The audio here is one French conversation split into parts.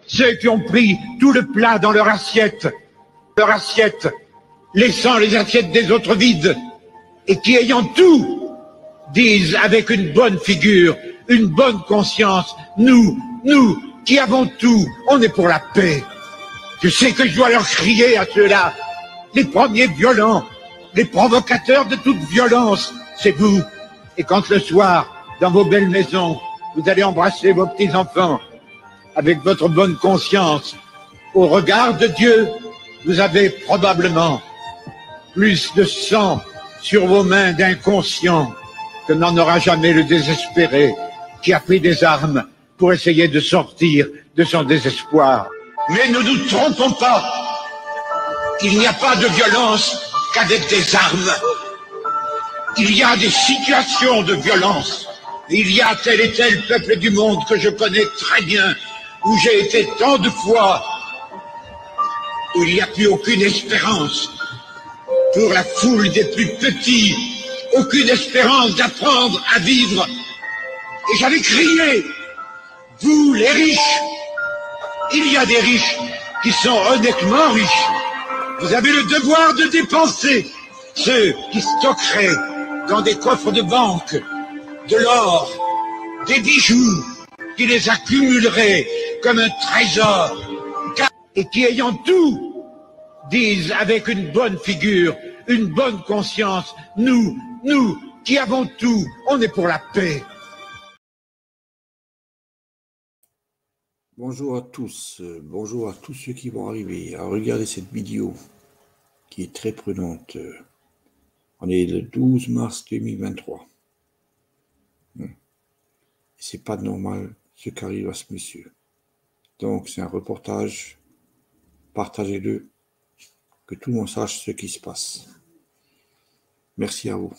Ceux qui ont pris tout le plat dans leur assiette, laissant les assiettes des autres vides, et qui, ayant tout, disent avec une bonne figure, une bonne conscience, nous, qui avons tout, on est pour la paix. Je sais que je dois leur crier à ceux-là, les premiers violents, les provocateurs de toute violence, c'est vous. Et quand le soir, dans vos belles maisons, vous allez embrasser vos petits-enfants, avec votre bonne conscience, au regard de Dieu, vous avez probablement plus de sang sur vos mains d'inconscients que n'en aura jamais le désespéré qui a pris des armes pour essayer de sortir de son désespoir. Mais ne nous trompons pas, il n'y a pas de violence qu'avec des armes. Il y a des situations de violence. Il y a tel et tel peuple du monde que je connais très bien, où j'ai été tant de fois, où il n'y a plus aucune espérance pour la foule des plus petits, aucune espérance d'apprendre à vivre. Et j'avais crié, vous les riches, il y a des riches qui sont honnêtement riches. Vous avez le devoir de dépenser. Ceux qui stockeraient dans des coffres de banque de l'or, des bijoux, qui les accumuleraient comme un trésor, et qui, ayant tout, disent avec une bonne figure, une bonne conscience, nous, qui avons tout, on est pour la paix. Bonjour à tous ceux qui vont arriver à regarder cette vidéo qui est très prudente. On est le 12 mars 2023. C'est pas normal ce qu'arrive à ce monsieur. Donc c'est un reportage, partagez-le, que tout le monde sache ce qui se passe. Merci à vous.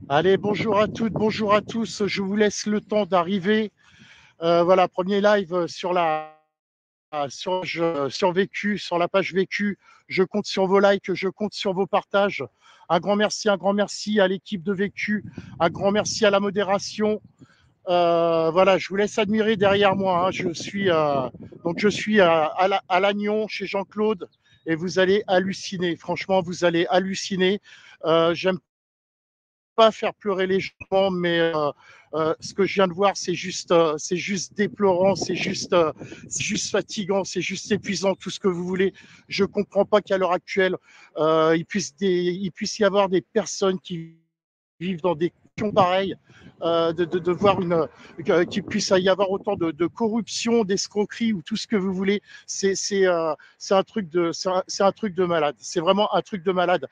Allez, bonjour à toutes, bonjour à tous. Je vous laisse le temps d'arriver. Voilà, premier live sur Vécu, sur la page Vécu. Je compte sur vos likes, je compte sur vos partages. Un grand merci à l'équipe de Vécu. Un grand merci à la modération. Voilà, je vous laisse admirer derrière moi. Hein. Je suis à Lannion chez Jean-Claude et vous allez halluciner. Franchement, vous allez halluciner. J'aime pas faire pleurer les gens, mais ce que je viens de voir, c'est juste déplorant, c'est juste fatigant, c'est juste épuisant, tout ce que vous voulez. Je comprends pas qu'à l'heure actuelle, il puisse y avoir des personnes qui vivent dans des conditions pareilles, de voir qu'il puisse y avoir autant de corruption, d'escroquerie ou tout ce que vous voulez. C'est un truc de malade. C'est vraiment un truc de malade.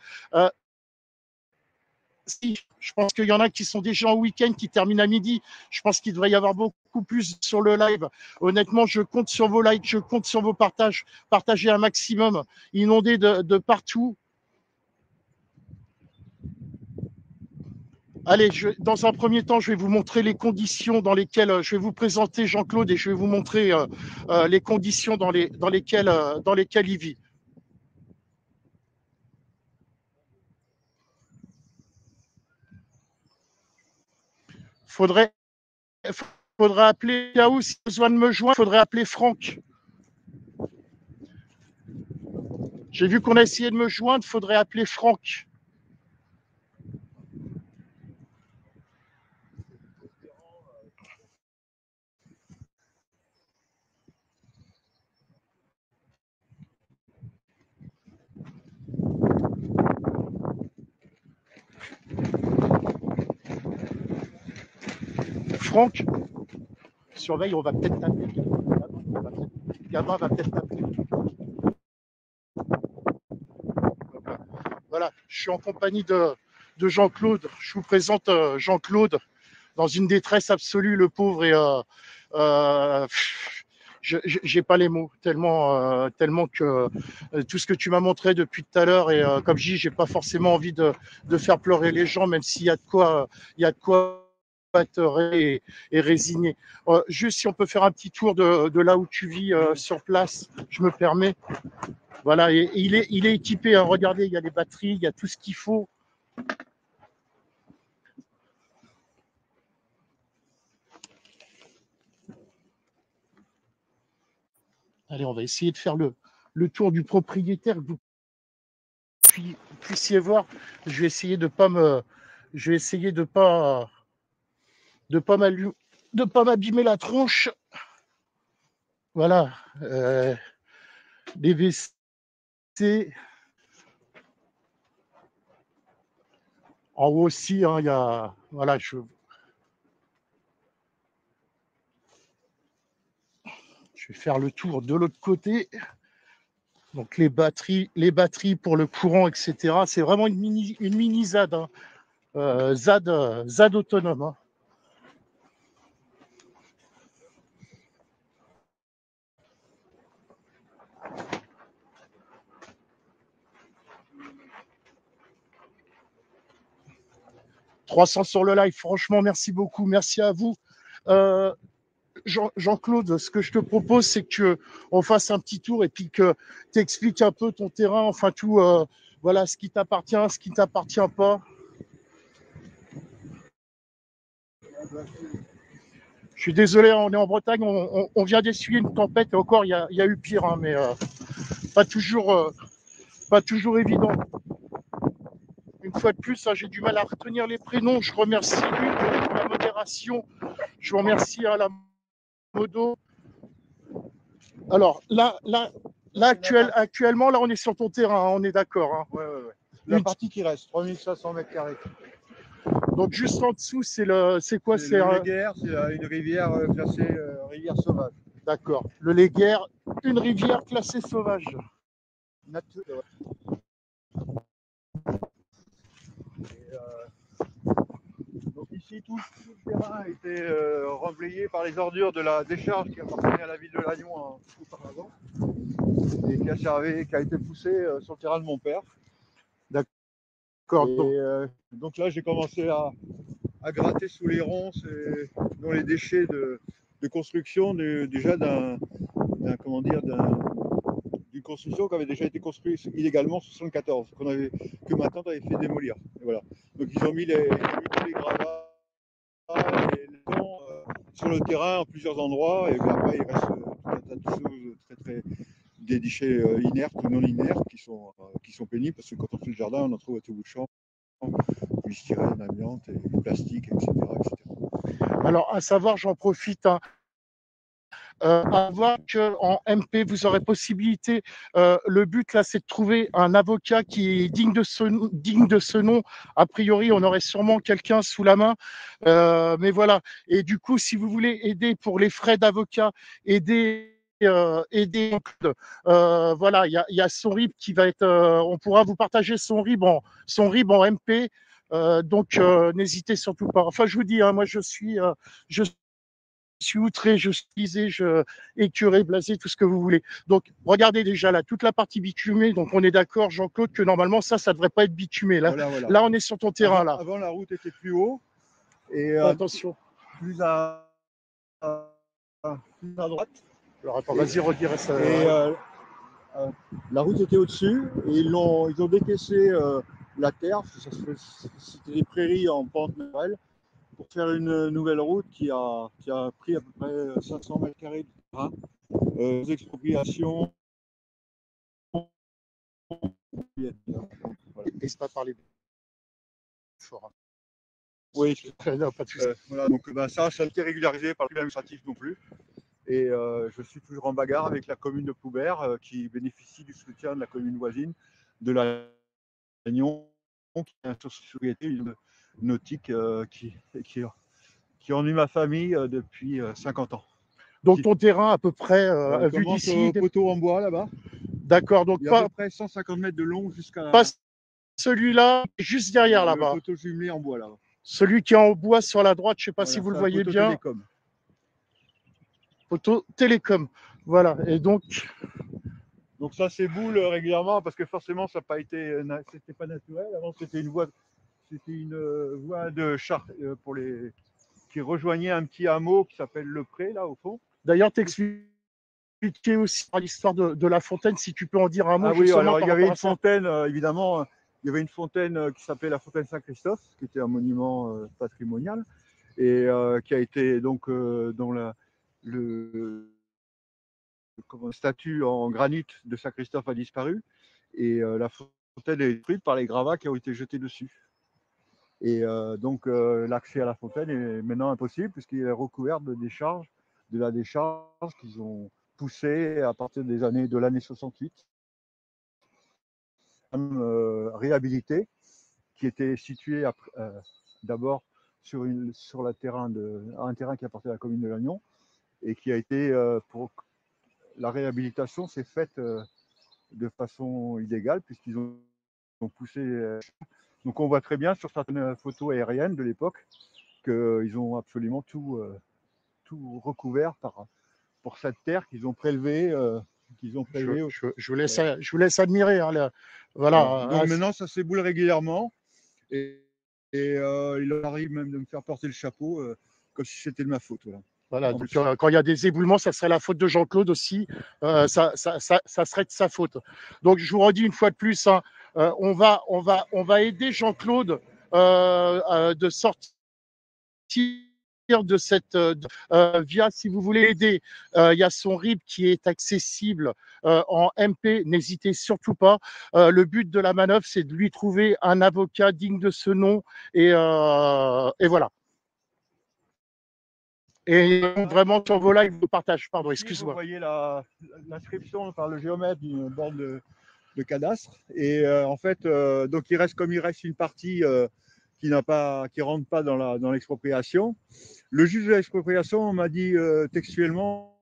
Si, je pense qu'il y en a qui sont déjà en week-end, qui terminent à midi. Je pense qu'il devrait y avoir beaucoup plus sur le live. Honnêtement, je compte sur vos likes, je compte sur vos partages. Partagez un maximum, inondez de partout. Allez, dans un premier temps, je vais vous montrer les conditions dans lesquelles je vais vous présenter Jean-Claude et je vais vous montrer les conditions dans lesquelles il vit. Faudrait appeler Yahoo si besoin de me joindre. Il faudrait appeler Franck. J'ai vu qu'on a essayé de me joindre. Il faudrait appeler Franck. Franck, surveille, on va peut-être t'appeler. Gabin va peut-être t'appeler. Voilà, je suis en compagnie de Jean-Claude. Je vous présente Jean-Claude dans une détresse absolue, le pauvre. Et j'ai pas les mots, tellement que tout ce que tu m'as montré depuis tout à l'heure. Et comme je dis, j'ai pas forcément envie de faire pleurer les gens, même s'il y a de quoi être et résigné. Juste si on peut faire un petit tour de là où tu vis sur place, je me permets. Voilà, et il est équipé, hein. Regardez, il y a les batteries, il y a tout ce qu'il faut. Allez, on va essayer de faire le tour du propriétaire, que vous puissiez voir. Je vais essayer de pas m'abîmer la tronche. Voilà, les WC. En haut aussi, hein, il y a, voilà, je vais faire le tour de l'autre côté. Donc les batteries pour le courant, etc. C'est vraiment une mini ZAD, hein. ZAD autonome, hein. « 300 sur le live, franchement, merci beaucoup, merci à vous. Jean-Claude, ce que je te propose, c'est que on fasse un petit tour et puis que tu expliques un peu ton terrain, enfin tout, voilà, ce qui t'appartient, ce qui ne t'appartient pas. Je suis désolé, on est en Bretagne, on vient d'essuyer une tempête et encore, il y a eu pire, hein, mais pas toujours évident. Une fois de plus, hein, j'ai du mal à retenir les prénoms. Je remercie Luc pour la modération. Je vous remercie à la modo. Alors là actuellement, là, on est sur ton terrain, hein, on est d'accord, hein. Ouais. La partie qui reste, 3500 mètres carrés. Donc juste en dessous, c'est quoi? C'est le Léguerre, c'est une rivière classée rivière sauvage. D'accord. Le Léguerre, une rivière classée sauvage. Ouais. Donc ici, tout le terrain a été remblayé par les ordures de la décharge qui appartenait à la ville de Lannion auparavant et qui a été poussée sur le terrain de mon père. D'accord. Donc là, j'ai commencé à gratter sous les ronces et dans les déchets de construction déjà d'une construction qui avait déjà été construite illégalement en 1974, que maintenant on avait fait démolir. Et voilà. Donc ils ont mis tous les gravats et les tons sur le terrain en plusieurs endroits et après il reste tout un tas de choses des déchets inertes ou non inertes qui sont pénibles parce que quand on fait le jardin on en trouve à tout bout de champ, du styrène, amiante, et du plastique, etc., etc. Alors à savoir, j'en profite, hein, à voir qu'en MP, vous aurez possibilité, le but là, c'est de trouver un avocat qui est digne de ce nom. A priori, on aurait sûrement quelqu'un sous la main, mais voilà. Et du coup, si vous voulez aider pour les frais d'avocat, aider, voilà, il y a son RIB qui va être, on pourra vous partager son RIB en MP. Donc n'hésitez surtout pas. Enfin, je vous dis, hein, moi je suis outré, je suis lisé, écœuré, blasé, tout ce que vous voulez. Donc, regardez déjà là, toute la partie bitumée. Donc, on est d'accord, Jean-Claude, que normalement, ça ne devrait pas être bitumé. Là, voilà. Là, on est sur ton terrain. Avant, la route était plus haut. Et attention. Plus à droite. Alors, attends, vas-y, redirai ça. Et la route était au-dessus. Et ils ont décaissé la terre. C'était des prairies en pente naturelle. Pour faire une nouvelle route qui a pris à peu près 500 mètres carrés de terrain, aux expropriations. Voilà. Et c'est pas parler fort. Oui, non, pas de souci. Voilà, donc ça a été régularisé par le administratif non plus. Et je suis toujours en bagarre avec la commune de Ploubert qui bénéficie du soutien de la commune voisine de la Lannion, qui est une société nautique qui ennuie ma famille depuis 50 ans. Donc ton terrain à peu près vu d'ici, poteau en bois là-bas. D'accord, donc il y a à peu près 150 mètres de long jusqu'à celui-là, juste derrière Le là-bas. poteau jumelé en bois là. Celui qui est en bois sur la droite, je ne sais pas Voilà, si vous le c'est un voyez poteau bien. télécom. Poteau télécom. Voilà. Et donc, ça s'éboule régulièrement parce que forcément ça n'a pas été, c'était pas naturel. Avant c'était une voie de char pour les qui rejoignait un petit hameau qui s'appelle Le Pré là au fond. d'ailleurs, t'expliquer aussi l'histoire de la fontaine, si tu peux en dire un mot. Ah oui, justement alors il par y avait rapport une à ça. fontaine, évidemment, il y avait une fontaine qui s'appelait la fontaine Saint-Christophe, qui était un monument patrimonial, et qui a été donc dont le statue en granit de Saint-Christophe a disparu, et la fontaine est détruite par les gravats qui ont été jetés dessus. Et donc l'accès à la fontaine est maintenant impossible puisqu'il est recouvert de la décharge qu'ils ont poussée à partir de l'année 68. Réhabilité, qui était situé d'abord sur un terrain qui appartenait à la commune de Lannion, et qui a été la réhabilitation s'est faite de façon illégale puisqu'ils ont poussé. Donc on voit très bien sur certaines photos aériennes de l'époque qu'ils ont absolument tout recouvert pour cette terre qu'ils ont prélevée. Je vous laisse admirer. Hein, voilà. Donc maintenant, ça s'éboule régulièrement. Et il arrive même de me faire porter le chapeau comme si c'était de ma faute. Voilà, donc, quand il y a des éboulements, ça serait la faute de Jean-Claude aussi. Ça serait de sa faute. Donc, je vous redis une fois de plus, hein, on va aider Jean-Claude de sortir de cette via, si vous voulez aider, il y a son RIB qui est accessible en MP, n'hésitez surtout pas. Le but de la manœuvre, c'est de lui trouver un avocat digne de ce nom, et voilà. Et vraiment sur vos lives de partage, pardon, excuse-moi. Vous voyez l'inscription par le géomètre d'une borne de cadastre, et en fait, donc il reste une partie qui rentre pas dans l'expropriation. Le juge de l'expropriation m'a dit textuellement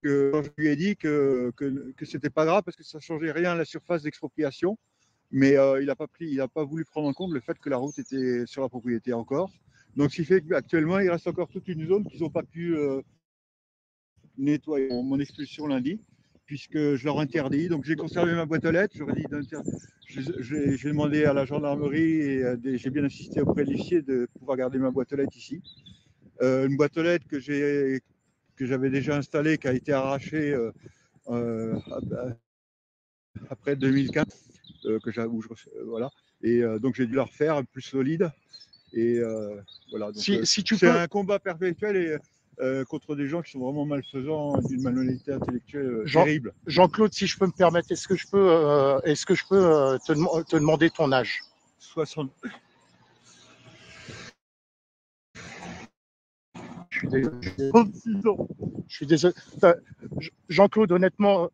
que je lui ai dit que c'était pas grave parce que ça changeait rien à la surface d'expropriation, mais il n'a pas voulu prendre en compte le fait que la route était sur la propriété encore. Donc ce qui fait qu'actuellement il reste encore toute une zone qu'ils n'ont pas pu nettoyer. Mon expulsion lundi, puisque je leur interdis. Donc j'ai conservé ma boîte aux lettres. J'ai demandé à la gendarmerie et j'ai bien insisté auprès de l'huissier de pouvoir garder ma boîte aux lettres ici. Une boîte aux lettres que j'avais déjà installée, qui a été arrachée après 2015, voilà. Et donc j'ai dû la refaire plus solide. Et voilà. Donc, c'est un combat perpétuel et contre des gens qui sont vraiment malfaisants, d'une malhonnêteté intellectuelle terrible. Jean-Claude, si je peux me permettre, est-ce que je peux te demander ton âge? 60. Je suis désolé. 36 ans. Je suis désolé. Jean-Claude, honnêtement,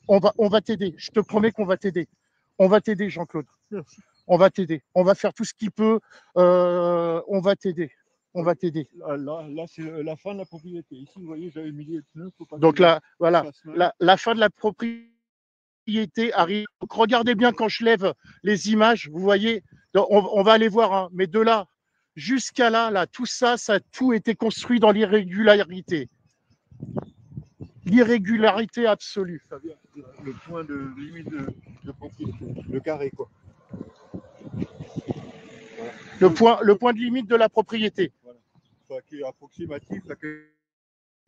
on va t'aider. Je te promets qu'on va t'aider. On va t'aider, Jean-Claude. Merci. On va t'aider. On va faire tout ce qu'il peut. On va t'aider. On va t'aider. Là c'est la fin de la propriété. Ici, vous voyez, j'avais mis les pneus. Donc là, voilà, la fin de la propriété arrive. Donc regardez bien quand je lève les images. Vous voyez, on va aller voir. Hein, mais de là jusqu'à là, tout ça a tout été construit dans l'irrégularité. L'irrégularité absolue. Ça vient le point de limite de propriété, le carré, quoi. Voilà. Le point de limite de la propriété. Voilà. Enfin, qui est approximatif à que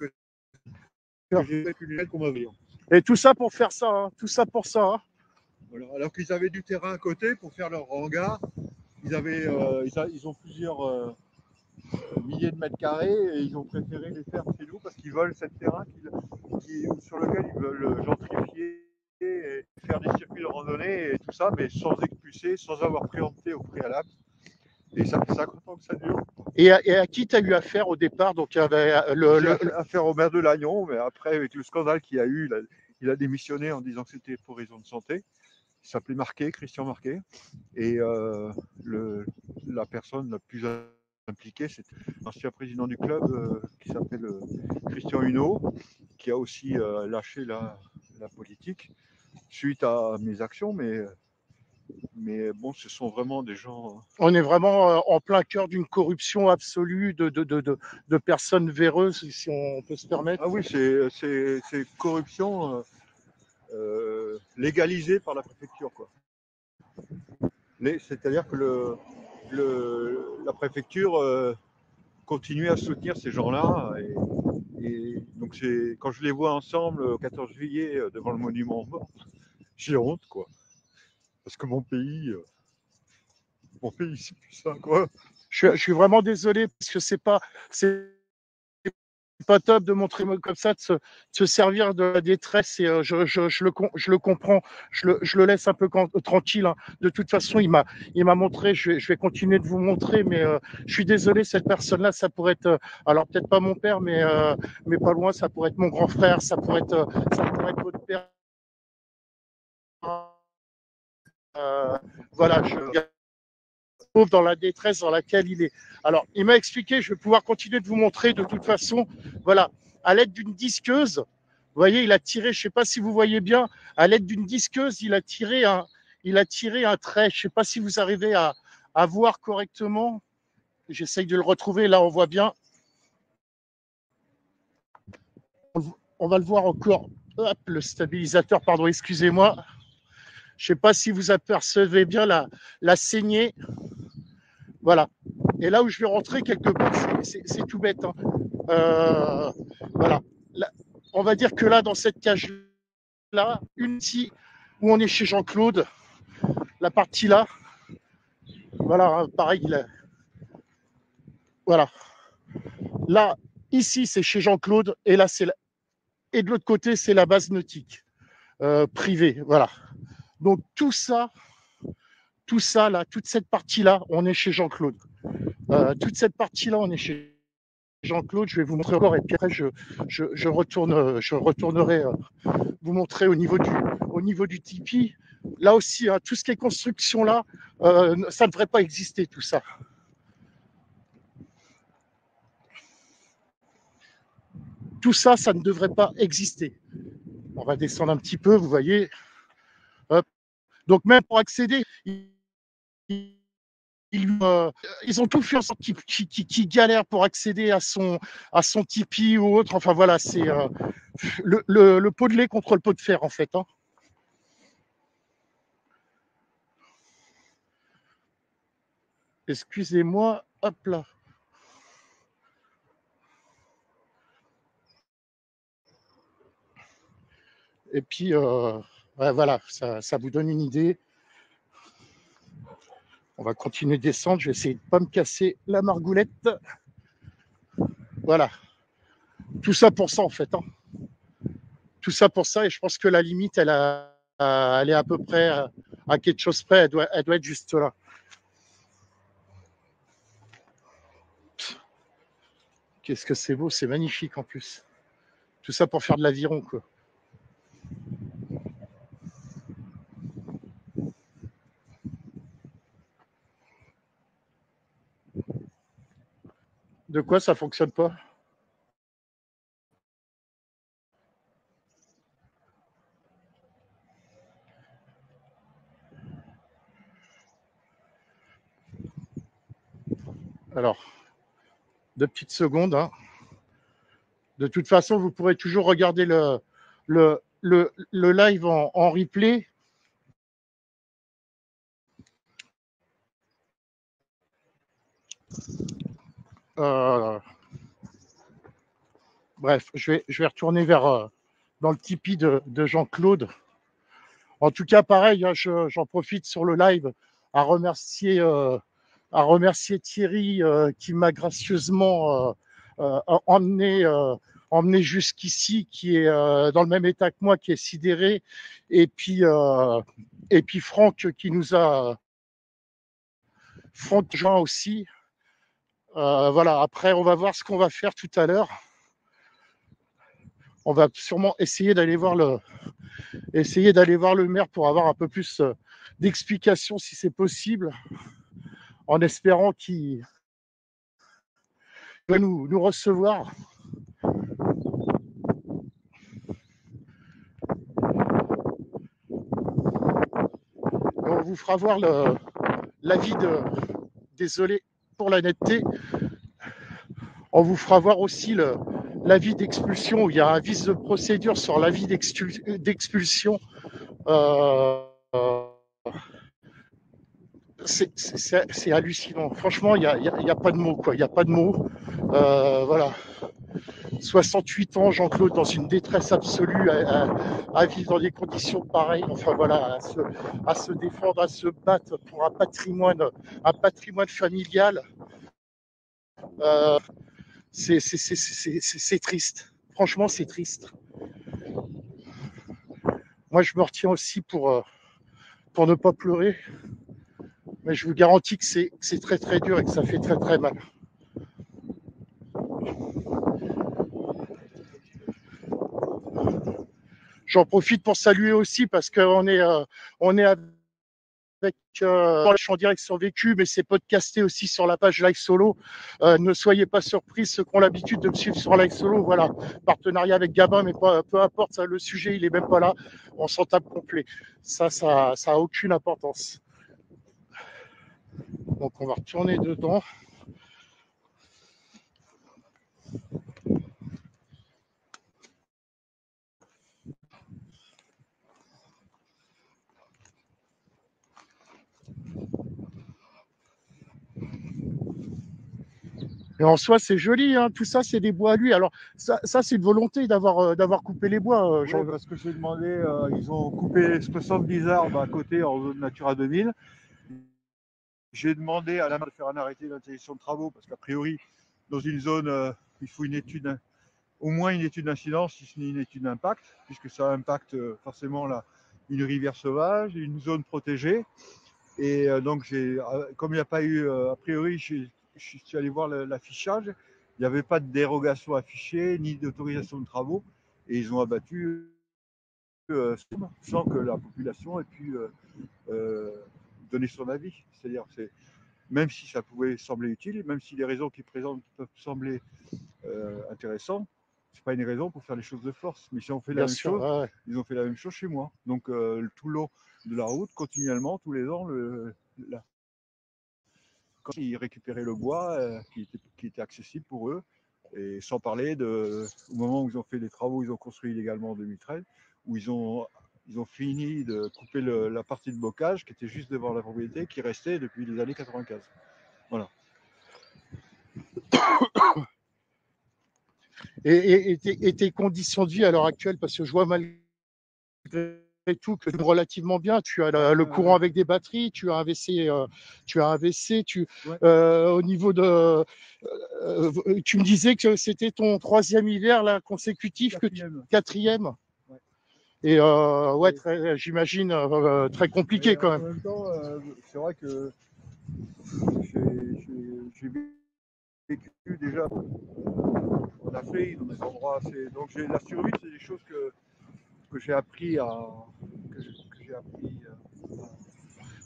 j'ai fait une lunette qu'on m'avait. Et tout ça pour faire ça, hein. Tout ça pour ça. Hein. Voilà. Alors qu'ils avaient du terrain à côté pour faire leur hangar. Ils ont plusieurs milliers de mètres carrés et ils ont préféré les faire chez nous parce qu'ils veulent ce terrain sur lequel ils veulent gentrifier et faire des circuits de randonnée et tout ça, mais sans expulser, sans avoir préempté au préalable. Et ça fait 50 ans que ça dure. Et à qui tu as eu affaire au départ? Donc, J'ai affaire au maire de Lannion, mais après, avec le scandale qu'il y a eu, il a démissionné en disant que c'était pour raison de santé. Il s'appelait Christian Marquet. Et la personne la plus impliqué, c'est l'ancien président du club qui s'appelle Christian Huneau, qui a aussi lâché la politique suite à mes actions, mais Mais bon, ce sont vraiment des gens. On est vraiment en plein cœur d'une corruption absolue de personnes véreuses, si on peut se permettre. Ah oui, c'est corruption légalisée par la préfecture, quoi. C'est-à-dire que la préfecture continue à soutenir ces gens-là. Et donc, quand je les vois ensemble au 14 juillet devant le monument aux morts, j'ai honte, quoi. Parce que mon pays, c'est plus ça, quoi. Je suis vraiment désolé parce que c'est pas top de montrer comme ça, de se servir de la détresse, et je le comprends, je le laisse un peu tranquille, hein. De toute façon, il m'a montré, je vais continuer de vous montrer, mais je suis désolé, cette personne-là, ça pourrait être, alors peut-être pas mon père, mais pas loin, ça pourrait être mon grand frère, ça pourrait être votre père. Voilà, je trouve dans la détresse dans laquelle il est. Alors, il m'a expliqué, je vais pouvoir continuer de vous montrer de toute façon, voilà, à l'aide d'une disqueuse, vous voyez, il a tiré, je ne sais pas si vous voyez bien, à l'aide d'une disqueuse, il a tiré un trait, je ne sais pas si vous arrivez à voir correctement, j'essaye de le retrouver, là on voit bien, on va le voir encore, hop, le stabilisateur, pardon, excusez-moi, je ne sais pas si vous apercevez bien la saignée. Voilà. Et là où je vais rentrer quelque part, c'est tout bête, hein. Voilà. Là, on va dire que là, dans cette cage-là, une partie où on est chez Jean-Claude, la partie là, voilà, hein, pareil, voilà. Là, ici, c'est chez Jean-Claude, et là, et de l'autre côté, c'est la base nautique privée. Voilà. Donc tout ça là, toute cette partie-là, on est chez Jean-Claude. Toute cette partie-là, on est chez Jean-Claude. Je vais vous montrer encore, et puis après, je retournerai vous montrer au niveau du tipi. Là aussi, hein, tout ce qui est construction là, ça ne devrait pas exister, tout ça. Tout ça, ça ne devrait pas exister. On va descendre un petit peu, vous voyez. Hop. Donc même pour accéder, ils ont tout fait en sorte qu'ils galèrent pour accéder à son tipi ou autre. Enfin voilà, c'est le pot de lait contre le pot de fer en fait, hein. Excusez-moi, hop là. Et puis, ouais, voilà, ça vous donne une idée. On va continuer de descendre. Je vais essayer de ne pas me casser la margoulette. Voilà. Tout ça pour ça, en fait, hein. Tout ça pour ça. Et je pense que la limite, elle est à peu près à quelque chose près. Elle doit être juste là. Qu'est-ce que c'est beau. C'est magnifique, en plus. Tout ça pour faire de l'aviron, quoi. De quoi ça fonctionne pas? Alors, 2 petites secondes, hein. De toute façon, vous pourrez toujours regarder le live en replay. Bref, je vais retourner dans le Tipeee de Jean-Claude. En tout cas, pareil, hein, j'en profite sur le live à remercier Thierry qui m'a gracieusement emmené jusqu'ici, qui est dans le même état que moi, qui est sidéré, et puis Franck qui nous a Franck Jean aussi. Voilà, après on va voir ce qu'on va faire tout à l'heure. On va sûrement essayer d'aller voir le maire pour avoir un peu plus d'explications si c'est possible, en espérant qu'il va nous recevoir. on vous fera voir l'avis de, désolé pour la netteté, on vous fera voir aussi l'avis d'expulsion, où il y a un vice de procédure sur l'avis d'expulsion. C'est hallucinant. Franchement, il y a pas de mots, quoi. Il n'y a pas de mots. Voilà. 68 ans, Jean-Claude, dans une détresse absolue, à vivre dans des conditions pareilles. Enfin voilà, à se défendre, à se battre pour un patrimoine familial. C'est triste. Franchement, c'est triste. Moi, je me retiens aussi pour ne pas pleurer. Mais je vous garantis que c'est très très dur et que ça fait très très mal. J'en profite pour saluer aussi parce qu'on est avec je suis en direct sur Vécu, mais c'est podcasté aussi sur la page Live Solo. Ne soyez pas surpris, ceux qui ont l'habitude de me suivre sur Live Solo, voilà, partenariat avec Gabin, mais peu importe, ça, le sujet, il est même pas là. On s'en tape complet. Ça a aucune importance. Donc on va retourner dedans. Et en soi, c'est joli, hein. Tout ça, c'est des bois à lui. Alors, ça c'est une volonté d'avoir coupé les bois. Oui, parce que j'ai demandé, ils ont coupé 70 arbres à côté en zone Natura 2000. J'ai demandé à la maire de faire un arrêté d'interdiction de travaux, parce qu'a priori, dans une zone, il faut une étude, au moins une étude d'incidence, si ce n'est une étude d'impact, puisque ça impacte forcément une rivière sauvage, une zone protégée. Et donc, comme il n'y a pas eu, a priori, je suis allé voir l'affichage, il n'y avait pas de dérogation affichée, ni d'autorisation de travaux, et ils ont abattu sans que la population ait pu donner son avis. C'est-à-dire, même si ça pouvait sembler utile, même si les raisons qu'ils présentent peuvent sembler intéressantes, c'est pas une raison pour faire les choses de force. Mais si on fait la même chose, ouais. Ils ont fait la même chose chez moi. Donc tout le long de la route, continuellement, tous les ans, quand ils récupéraient le bois qui était accessible pour eux, et sans parler au moment où ils ont fait les travaux, ils ont construit illégalement en 2013, où ils ont fini de couper la partie de bocage qui était juste devant la propriété, qui restait depuis les années 95. Voilà. Et tes conditions de vie à l'heure actuelle, parce que je vois malgré tout que relativement bien, tu as le courant avec des batteries, tu as un WC, au niveau de, tu me disais que c'était ton 3e hiver là consécutif, quatrième. Ouais. Et ouais, j'imagine très compliqué quand même. En même temps, c'est vrai que j'ai vécu déjà en Afrique, dans des endroits assez. Donc la survie, c'est des choses que j'ai appris à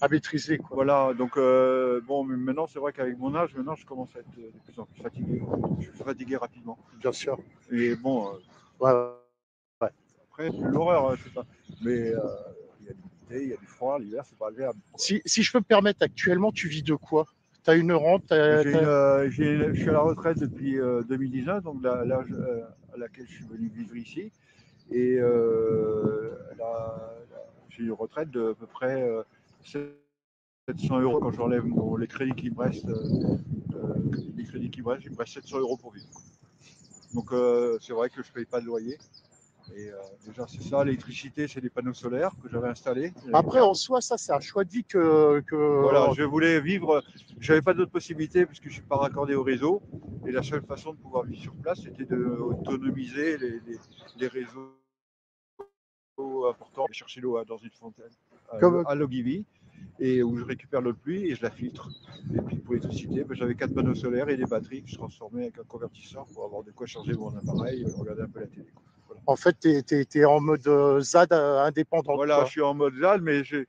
maîtriser, quoi. Voilà, donc bon, mais maintenant c'est vrai qu'avec mon âge, maintenant je commence à être de plus en plus fatigué. Je suis fatigué rapidement. Bien sûr. Et bon, ouais. Après c'est l'horreur, je sais pas. Mais il y a l'humidité, il y a du froid, l'hiver c'est pas agréable. Si je peux me permettre, actuellement tu vis de quoi? Tu as une rente? Je suis à la retraite depuis 2019, donc l'âge à laquelle je suis venu vivre ici. Et j'ai une retraite de à peu près 700 € quand j'enlève les crédits qui me restent. Il me reste 700 € pour vivre. Donc c'est vrai que je ne paye pas de loyer. Et déjà c'est ça, l'électricité c'est des panneaux solaires que j'avais installés. Après en soi ça c'est un choix de vie que... Voilà, je voulais vivre, j'avais pas d'autre possibilité puisque je ne suis pas raccordé au réseau. Et la seule façon de pouvoir vivre sur place c'était d'autonomiser les réseaux importants, chercher l'eau dans une fontaine à Logivi, et où je récupère l'eau de pluie et je la filtre. Et puis pour l'électricité, j'avais 4 panneaux solaires et des batteries que je transformais avec un convertisseur pour avoir de quoi charger mon appareil et regarder un peu la télé. Voilà. En fait, tu es en mode ZAD indépendant. Voilà, quoi. Je suis en mode ZAD, mais j'ai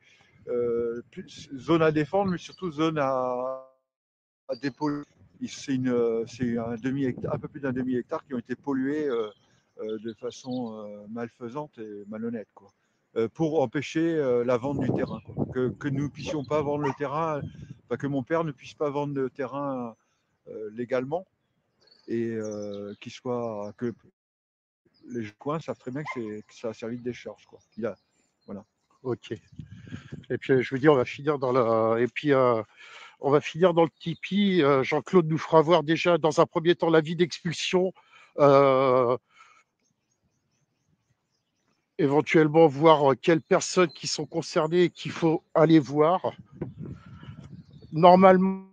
zone à défendre, mais surtout zone à dépolluer. C'est un peu plus d'un demi-hectare qui ont été pollués de façon malfaisante et malhonnête, quoi. pour empêcher la vente du terrain, quoi. Que nous ne puissions pas vendre le terrain, enfin, que mon père ne puisse pas vendre le terrain légalement, et que les coins savent très bien que ça a servi de décharge, quoi. Voilà. Ok. Et puis je veux dire, on va finir dans la. Et puis on va finir dans le Tipeee. Jean-Claude nous fera voir déjà dans un premier temps l'avis d'expulsion. Éventuellement voir quelles personnes qui sont concernées et qu'il faut aller voir. Normalement,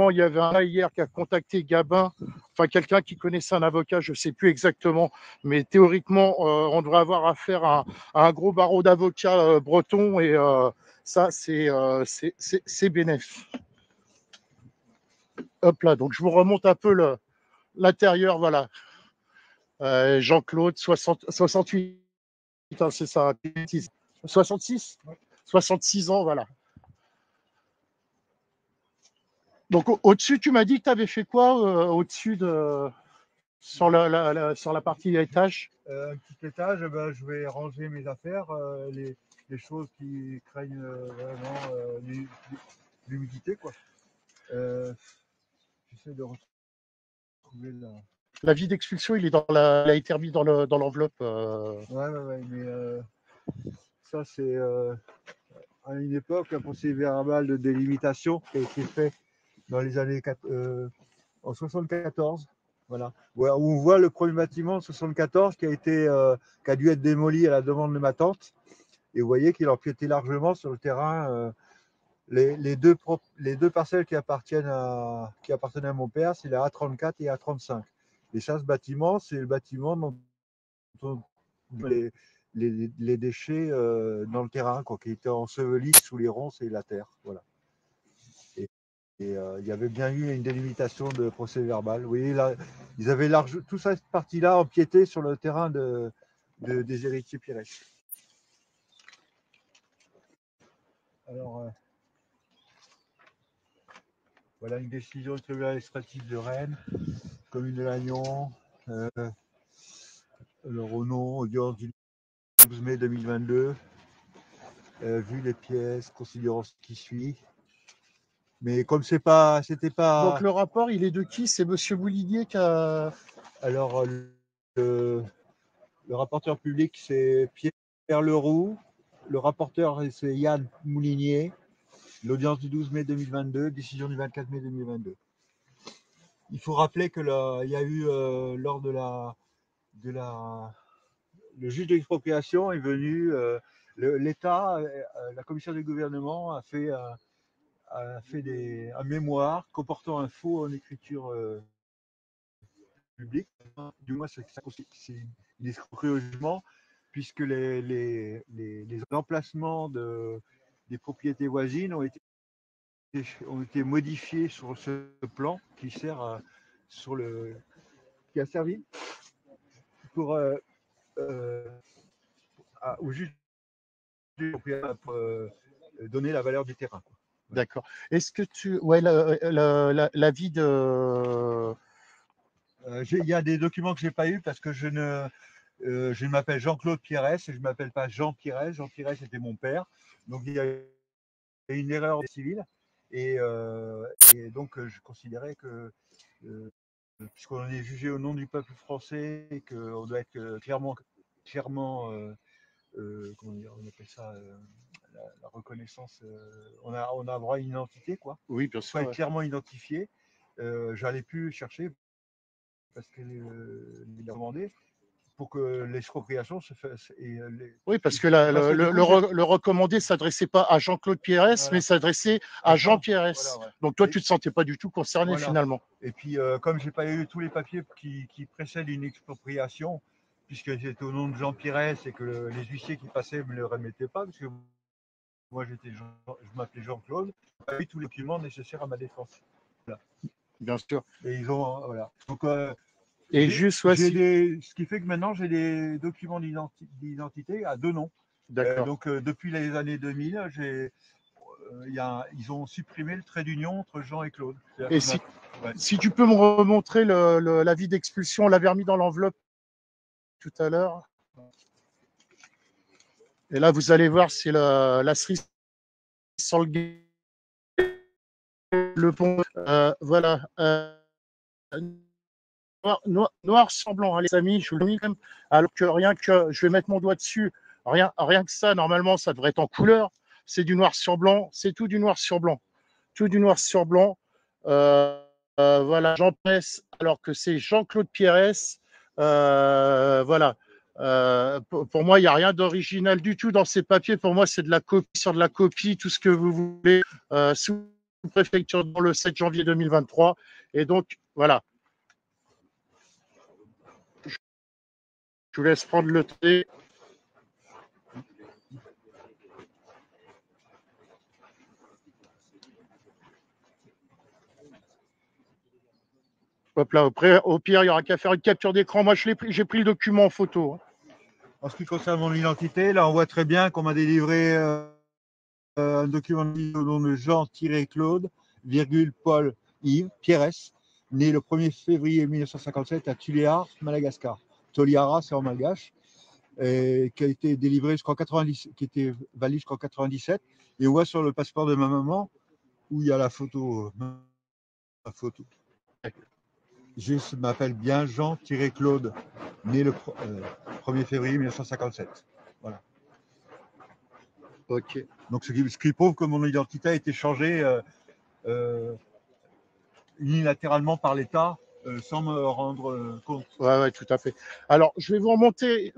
il y avait un gars hier qui a contacté Gabin, enfin quelqu'un qui connaissait un avocat, je ne sais plus exactement, mais théoriquement, on devrait avoir affaire à un gros barreau d'avocats bretons, et ça, c'est bénef. Hop là, donc je vous remonte un peu l'intérieur, voilà. Jean-Claude, 68, c'est ça, 66 ouais. 66 ans, voilà. Donc au-dessus, tu m'as dit que tu avais fait quoi au-dessus sur la partie étage? Un petit étage, je vais ranger mes affaires, les choses qui craignent vraiment l'humidité, quoi. J'essaie de retrouver la. L'avis d'expulsion, il a été remis dans l'enveloppe. Ouais, mais ça, c'est à une époque un procès-verbal de délimitation qui a été fait dans les années en 74. Voilà. Où on voit le premier bâtiment de 74 qui a dû être démoli à la demande de ma tante. Et vous voyez qu'il empiétait largement sur le terrain. Les deux parcelles qui appartenaient à mon père, c'est la A34 et A35. Et ça, ce bâtiment, c'est le bâtiment dont les déchets dans le terrain, quoi, qui étaient ensevelis sous les ronces et la terre. Voilà. Et il y avait bien eu une délimitation de procès-verbal. Oui, là, ils avaient toute cette partie-là empiété sur le terrain des héritiers Pires. Alors, voilà une décision du tribunal administratif de Rennes, commune de Lannion. Alors, au nom, audience du 12 mai 2022. Vu les pièces, considérant ce qui suit. Mais comme c'était pas. Donc le rapport, il est de qui? C'est Monsieur Moulinier qui a. Alors, le rapporteur public, c'est Pierre Leroux. Le rapporteur, c'est Yann Moulinier. L'audience du 12 mai 2022, décision du 24 mai 2022. Il faut rappeler que il y a eu lors de le juge d'expropriation est venu, l'État, la commission du gouvernement a fait un mémoire comportant un faux en écriture publique. Du moins, c'est une escroquerie au jugement, puisque les emplacements des propriétés voisines ont été modifiés sur ce plan qui qui a servi pour au juge pour donner la valeur du terrain, quoi. D'accord. Est-ce que l'avis de. Il y a des documents que je n'ai pas eu parce que je m'appelle Jean-Claude Pires et je ne m'appelle pas Jean Pires. Jean Pires était mon père. Donc il y a une erreur civile. Et donc je considérais que, puisqu'on est jugé au nom du peuple français et qu'on doit être clairement comment dire, on appelle ça la reconnaissance, on a droit à une identité, quoi. Oui, bien sûr. Être clairement identifié. J'allais plus chercher parce qu'il a demandé pour que l'expropriation se fasse. Oui, parce que le recommandé ne s'adressait pas à Jean-Claude Pires, voilà, mais s'adressait à Jean Pires. Voilà, ouais. Donc toi, tu ne te sentais pas du tout concerné, voilà, finalement. Et puis, comme je n'ai pas eu tous les papiers qui précèdent une expropriation, puisque c'était au nom de Jean Pires et que les huissiers qui passaient ne me le remettaient pas, parce que moi, je m'appelais Jean-Claude, je n'ai pas eu tous les documents nécessaires à ma défense. Voilà. Bien sûr. Et ils ont, voilà. Donc, et juste, ce qui fait que maintenant, j'ai des documents d'identité à deux noms. D'accord. Donc, depuis les années 2000, ils ont supprimé le trait d'union entre Jean et Claude. Et si tu peux me remontrer l'avis d'expulsion, on l'avait remis dans l'enveloppe tout à l'heure. Et là, vous allez voir, c'est la cerise sur le pont. Voilà. Noir sur blanc, hein, les amis, je vous le dis quand même. Alors que rien que je vais mettre mon doigt dessus, rien que ça, normalement, ça devrait être en couleur. C'est du noir sur blanc, c'est tout du noir sur blanc. Tout du noir sur blanc. Voilà, Jean Pérez, alors que c'est Jean-Claude Pérez. Voilà. Pour moi, il n'y a rien d'original du tout dans ces papiers. Pour moi, c'est de la copie sur de la copie, tout ce que vous voulez, sous préfecture dans le 7 janvier 2023. Et donc, voilà. Je vous laisse prendre le thé. Hop là, au pire, il n'y aura qu'à faire une capture d'écran. Moi, j'ai pris le document en photo. En ce qui concerne mon identité, là, on voit très bien qu'on m'a délivré un document au nom de Jean-Claude, Paul Yves Pérez, né le 1er février 1957 à Tuléar, Madagascar. Toliara, c'est en malgache, et qui a été délivré jusqu'en 90, qui était valide jusqu'en 97. Et on voit sur le passeport de ma maman où il y a la photo. Je m'appelle bien Jean-Claude, né le 1er février 1957. Voilà. Ok. Donc, ce qui prouve que mon identité a été changée unilatéralement par l'État sans me rendre compte. Ouais, tout à fait. Alors, je vais vous remontrer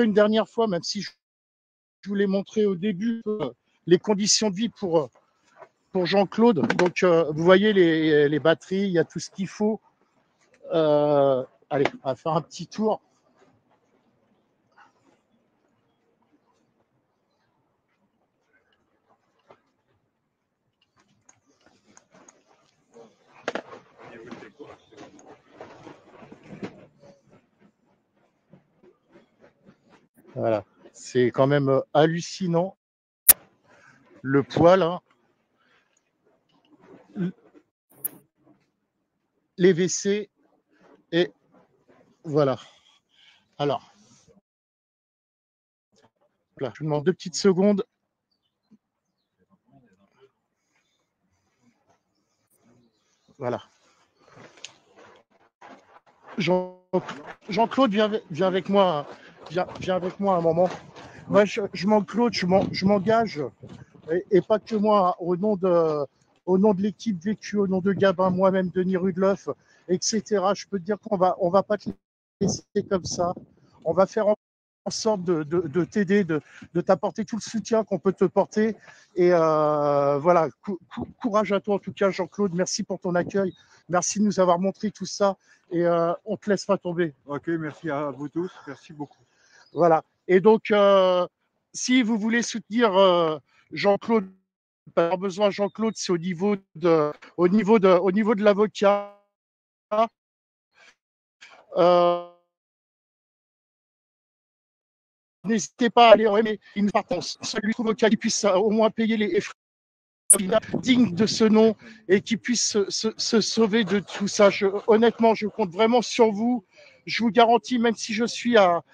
une dernière fois, même si je vous l'ai montré au début, les conditions de vie pour Jean-Claude. Donc, vous voyez les batteries, il y a tout ce qu'il faut. Allez, on va faire un petit tour. Voilà, c'est quand même hallucinant. Le poids, là. Les WC. Et voilà. Alors, là, je vous demande 2 petites secondes. Voilà. Jean-Claude, viens avec moi. Viens avec moi un moment. Moi, Jean-Claude, je m'engage, et pas que moi, au nom de l'équipe vécue, au nom de Gabin, moi-même, Denis Rudloff, etc. Je peux te dire qu'on va pas te laisser comme ça. On va faire en sorte de t'aider, de t'apporter tout le soutien qu'on peut te porter. Et voilà, courage à toi en tout cas, Jean-Claude. Merci pour ton accueil. Merci de nous avoir montré tout ça. Et on ne te laisse pas tomber. Ok, merci à vous tous. Merci beaucoup. Voilà. Et donc, si vous voulez soutenir Jean-Claude, pas besoin Jean-Claude, c'est au niveau de l'avocat. N'hésitez pas à aller remettre une partance. Celui avocat qui puisse au moins payer les frais dignes de ce nom et qui puisse se sauver de tout ça. Honnêtement, je compte vraiment sur vous. Je vous garantis, même si je suis à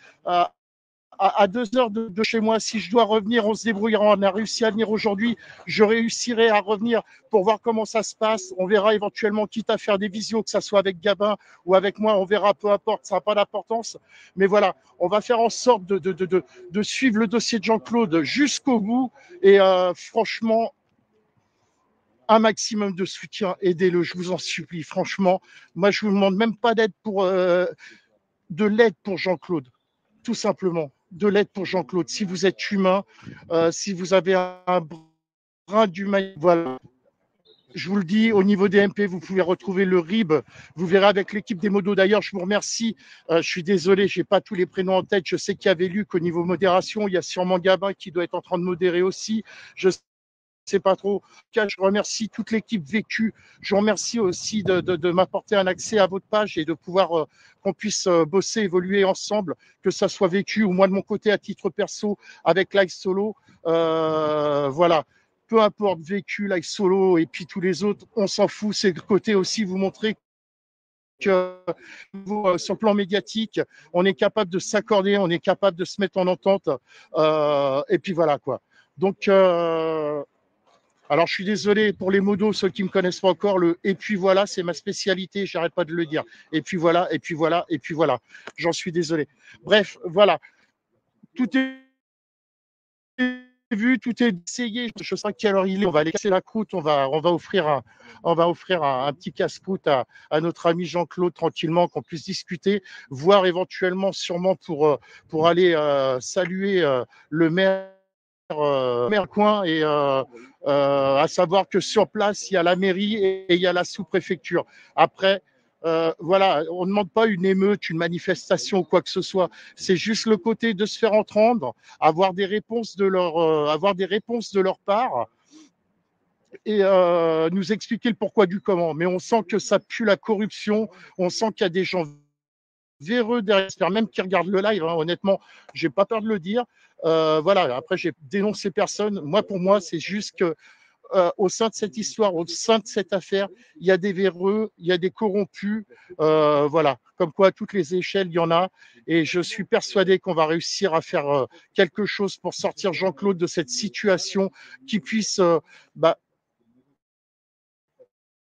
2 heures de chez moi, si je dois revenir, on se débrouillera. On a réussi à venir aujourd'hui. Je réussirai à revenir pour voir comment ça se passe. On verra éventuellement, quitte à faire des visios, que ça soit avec Gabin ou avec moi, on verra, peu importe, ça n'a pas d'importance. Mais voilà, on va faire en sorte de suivre le dossier de Jean-Claude jusqu'au bout. Et franchement, un maximum de soutien, aidez-le, je vous en supplie. Franchement, moi, je ne vous demande même pas d'aide de l'aide pour Jean-Claude, tout simplement. De l'aide pour Jean-Claude. Si vous êtes humain, si vous avez un brin d'humain, voilà. Je vous le dis, au niveau des MP, vous pouvez retrouver le RIB. Vous verrez avec l'équipe des modos. D'ailleurs, je vous remercie. Je suis désolé, je n'ai pas tous les prénoms en tête. Je sais qu'il y avait Luc au niveau modération. Il y a sûrement Gabin qui doit être en train de modérer aussi. Je sais pas trop. Je remercie toute l'équipe vécue. Je vous remercie aussi de m'apporter un accès à votre page et de pouvoir qu'on puisse bosser, évoluer ensemble, que ça soit vécu ou moi de mon côté à titre perso avec Live Solo. Voilà. Peu importe, vécu, Live Solo et puis tous les autres, on s'en fout. C'est le côté aussi vous montrer sur le plan médiatique, on est capable de s'accorder, on est capable de se mettre en entente. Et puis voilà quoi. Donc, alors je suis désolé pour les modos, ceux qui me connaissent pas encore, le et puis voilà, c'est ma spécialité, j'arrête pas de le dire. Et puis voilà, et puis voilà, et puis voilà. J'en suis désolé. Bref, voilà. Tout est vu, tout est essayé. Je sais à quelle heure il est. On va aller casser la croûte. On va offrir un petit casse-croûte à notre ami Jean-Claude tranquillement, qu'on puisse discuter, voir éventuellement, sûrement pour aller saluer le maire coin et à savoir que sur place il y a la mairie et il y a la sous-préfecture. Après. Voilà, on ne demande pas une émeute, une manifestation ou quoi que ce soit. C'est juste le côté de se faire entendre, avoir des réponses de leur part et nous expliquer le pourquoi du comment. Mais on sent que ça pue la corruption, on sent qu'il y a des gens véreux derrière, j'espère même qui regardent le live. Hein, honnêtement, j'ai pas peur de le dire. Voilà. Après, j'ai dénoncé personne. Pour moi, c'est juste que au sein de cette histoire, au sein de cette affaire, il y a des véreux, il y a des corrompus, voilà, comme quoi à toutes les échelles, il y en a, et je suis persuadé qu'on va réussir à faire quelque chose pour sortir Jean-Claude de cette situation, qui puisse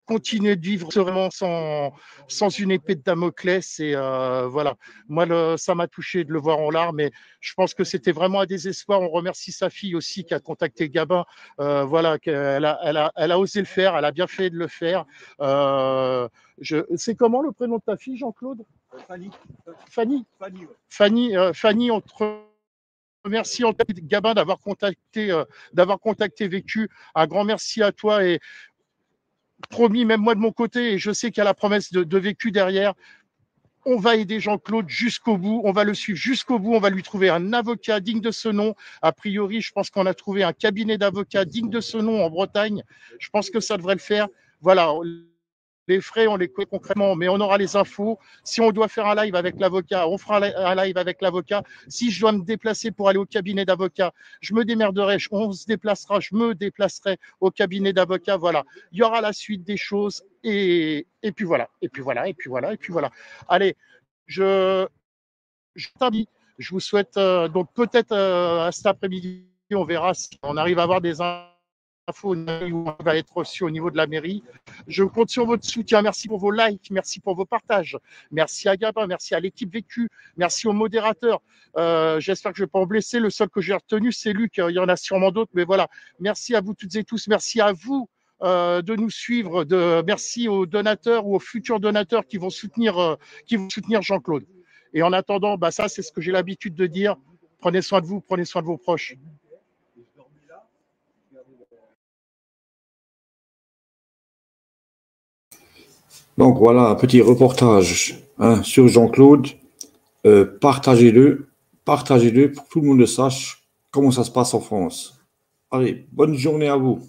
continuer de vivre sereinement sans une épée de Damoclès. Et voilà, moi, ça m'a touché de le voir en larmes, mais je pense que c'était vraiment un désespoir. On remercie sa fille aussi qui a contacté Gabin. Voilà, elle a osé le faire, elle a bien fait de le faire. C'est comment le prénom de ta fille, Jean-Claude? Fanny. Fanny. Fanny, ouais. Fanny, on te remercie en tête, Gabin, d'avoir contacté Vécu. Un grand merci à toi et promis, même moi de mon côté, et je sais qu'il y a la promesse de Vécu derrière, on va aider Jean-Claude jusqu'au bout, on va le suivre jusqu'au bout, on va lui trouver un avocat digne de ce nom. A priori, je pense qu'on a trouvé un cabinet d'avocats digne de ce nom en Bretagne. Je pense que ça devrait le faire. Voilà, les frais, on les connaît concrètement, mais on aura les infos. Si on doit faire un live avec l'avocat, on fera un live avec l'avocat. Si je dois me déplacer pour aller au cabinet d'avocat, je me démerderai, on se déplacera, je me déplacerai au cabinet d'avocat. Voilà, il y aura la suite des choses et puis voilà, et puis voilà, et puis voilà, et puis voilà. Allez, je t'invite. Je vous souhaite donc peut-être à cet après-midi, on verra si on arrive à avoir des infos où on va être reçu au niveau de la mairie. Je compte sur votre soutien. Merci pour vos likes, merci pour vos partages. Merci à Gabin, merci à l'équipe Vécu, merci aux modérateurs. J'espère que je ne vais pas en blesser. Le seul que j'ai retenu, c'est Luc. Il y en a sûrement d'autres, mais voilà. Merci à vous toutes et tous. Merci à vous de nous suivre. Merci aux donateurs ou aux futurs donateurs qui vont soutenir Jean-Claude. Et en attendant, ça, c'est ce que j'ai l'habitude de dire. Prenez soin de vous, prenez soin de vos proches. Donc voilà, un petit reportage sur Jean-Claude. Partagez-le pour que tout le monde le sache comment ça se passe en France. Allez, bonne journée à vous.